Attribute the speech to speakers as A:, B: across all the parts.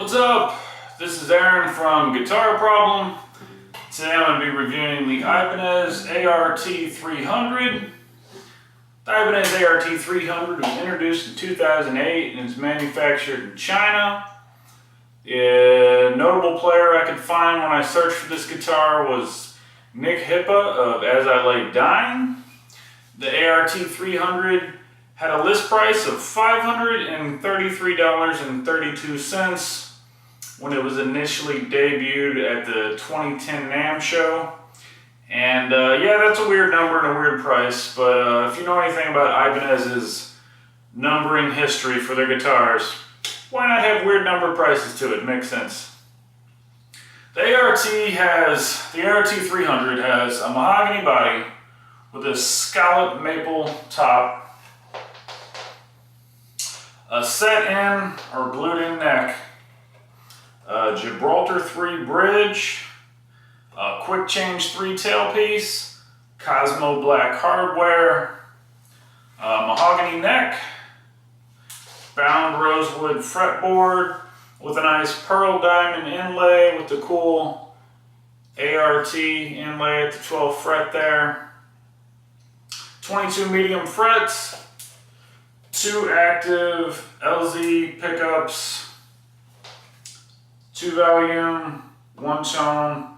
A: What's up? This is Aaron from Guitar Problem. Today I'm going to be reviewing the Ibanez ART300. The Ibanez ART300 was introduced in 2008 and is manufactured in China. A notable player I could find when I searched for this guitar was Nick Hippa of As I Lay Dying. The ART300 had a list price of $533.32 when it was initially debuted at the 2010 NAMM show. And yeah, that's a weird number and a weird price, but if you know anything about Ibanez's numbering history for their guitars, why not have weird number prices to it? Makes sense. The ART300 has a mahogany body with a scalloped maple top, a set-in or glued-in neck, a Gibraltar 3 bridge, a quick change 3 tailpiece, Cosmo black hardware, a mahogany neck, bound rosewood fretboard with a nice pearl diamond inlay with the cool ART inlay at the 12th fret there, 22 medium frets, 2 active LZ pickups, 2 volume, 1 tone,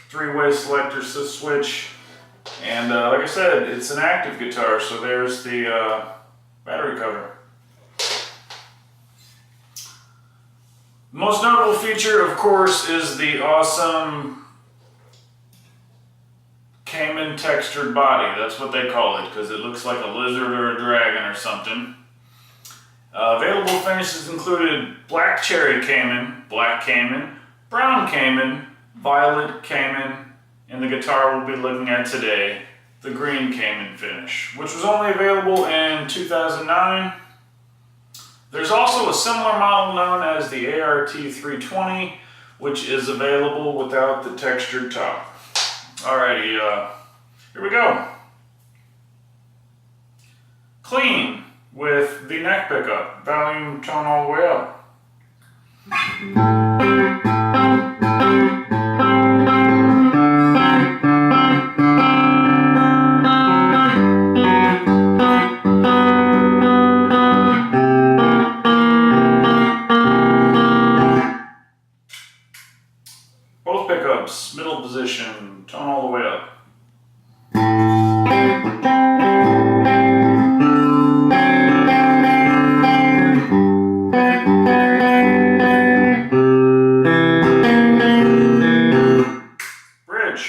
A: 3-way selector switch, and like I said, it's an active guitar, so there's the battery cover. The most notable feature, of course, is the awesome Cayman textured body. That's what they call it, because it looks like a lizard or a dragon or something. Available finishes included black cherry Cayman, black Cayman, brown Cayman, violet Cayman, and the guitar we'll be looking at today, the green Cayman finish, which was only available in 2009. There's also a similar model known as the ART320, which is available without the textured top. Alrighty, here we go. Clean with the neck pickup, volume tone all the way up. Both pickups, middle position, tone all the way up. Bridge.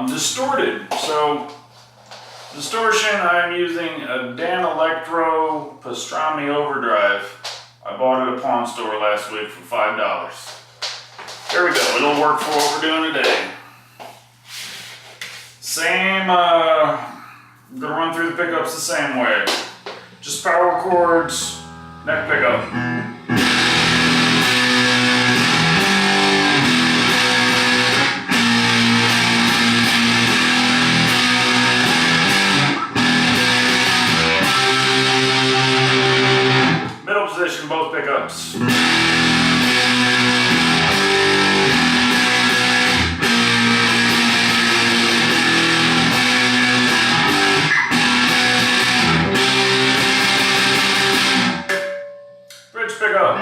A: Distorted. So, distortion, I'm using a Dan Electro Pastrami Overdrive. I bought it at a pawn store last week for $5. There we go, it'll work for what we're doing today. Same, I'm gonna run through the pickups the same way. Just power chords, neck pickup. Position, both pickups. Bridge pickup.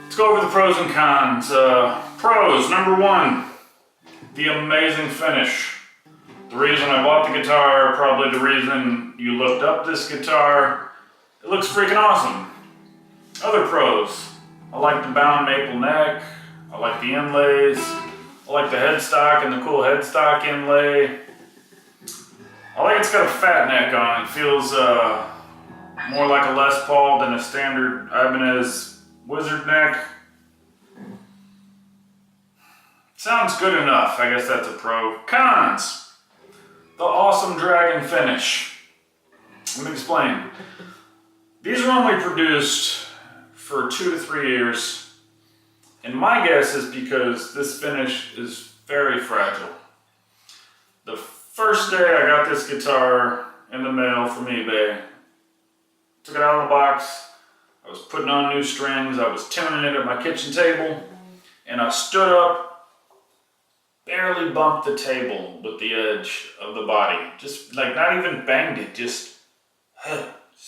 A: Let's go over the pros and cons. Pros, number 1, the amazing finish. The reason I bought the guitar, probably the reason you looked up this guitar, it looks freaking awesome. Other pros, I like the bound maple neck. I like the inlays. I like the headstock and the cool headstock inlay. I like it's got a fat neck on it. It feels more like a Les Paul than a standard Ibanez Wizard neck. Sounds good enough. I guess that's a pro. Cons. The awesome dragon finish. Let me explain. These are only produced for 2 to 3 years. And my guess is because this finish is very fragile. The first day I got this guitar in the mail from eBay, took it out of the box, I was putting on new strings, I was tuning it at my kitchen table, and I stood up, barely bumped the table with the edge of the body. Just like not even banged it, just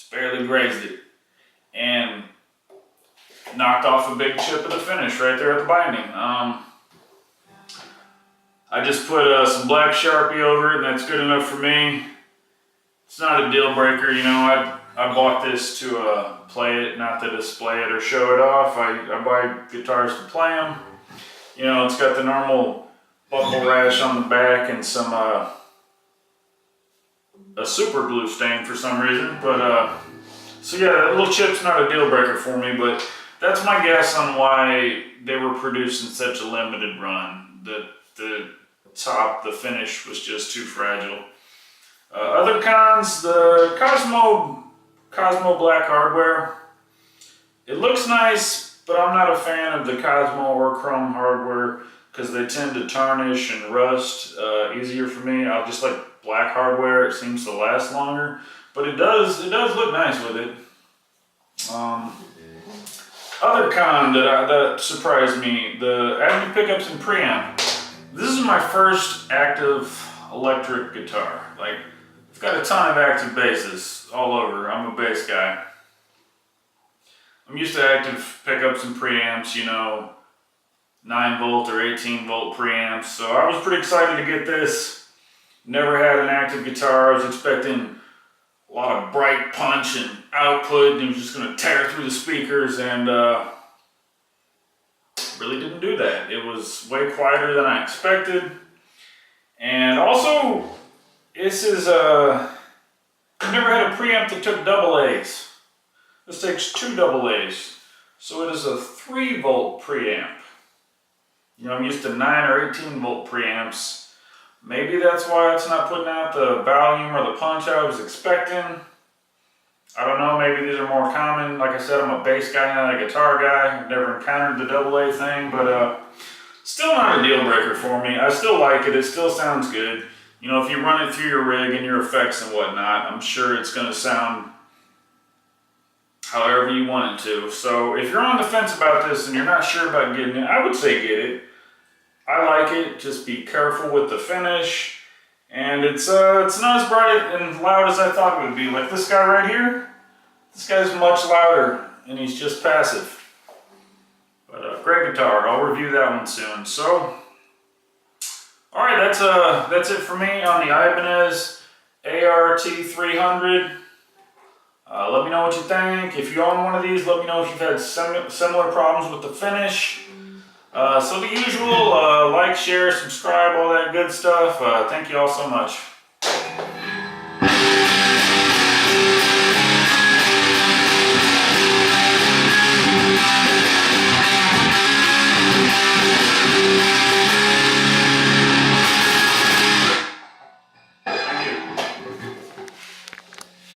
A: barely grazed it. And knocked off a big chip of the finish right there at the binding. I just put some black Sharpie over it, and that's good enough for me. It's not a deal breaker, you know. I bought this to play it, not to display it or show it off. I buy guitars to play them. You know, it's got the normal buckle rash on the back and some a super glue stain for some reason. But so yeah, that little chip's not a deal breaker for me, but that's my guess on why they were produced in such a limited run. The top, the finish was just too fragile. Other cons, the Cosmo black hardware. It looks nice, but I'm not a fan of the Cosmo or chrome hardware because they tend to tarnish and rust easier for me. I just like black hardware. It seems to last longer, but it does look nice with it. Other con that surprised me, the Avenue pickups and preamp. This is my first active electric guitar. Like, I've got a ton of active basses all over. I'm a bass guy. I'm used to active pickups and preamps, you know, 9 volt or 18 volt preamps. So I was pretty excited to get this. Never had an active guitar. I was expecting a lot of bright punch and output, and it was just going to tear through the speakers, and really didn't do that. It was way quieter than I expected. And also, this is I've never had a preamp that took double A's. This takes 2 double A's. So it is a 3 volt preamp. You know, I'm used to 9 or 18 volt preamps. Maybe that's why it's not putting out the volume or the punch I was expecting. I don't know, maybe these are more common. Like I said, I'm a bass guy, not a guitar guy. I've never encountered the double A thing, but still not a deal breaker for me. I still like it, it still sounds good. You know, if you run it through your rig and your effects and whatnot, I'm sure it's gonna sound however you want it to. So if you're on the fence about this and you're not sure about getting it, I would say get it. I like it, just be careful with the finish. And it's not as bright and loud as I thought it would be. Like this guy right here, this guy's much louder and he's just passive. But great guitar, I'll review that one soon. So, alright, that's it for me on the Ibanez ART300. Let me know what you think. If you own one of these, let me know if you've had similar problems with the finish. So the usual, like, share, subscribe, all that good stuff. Thank you all so much.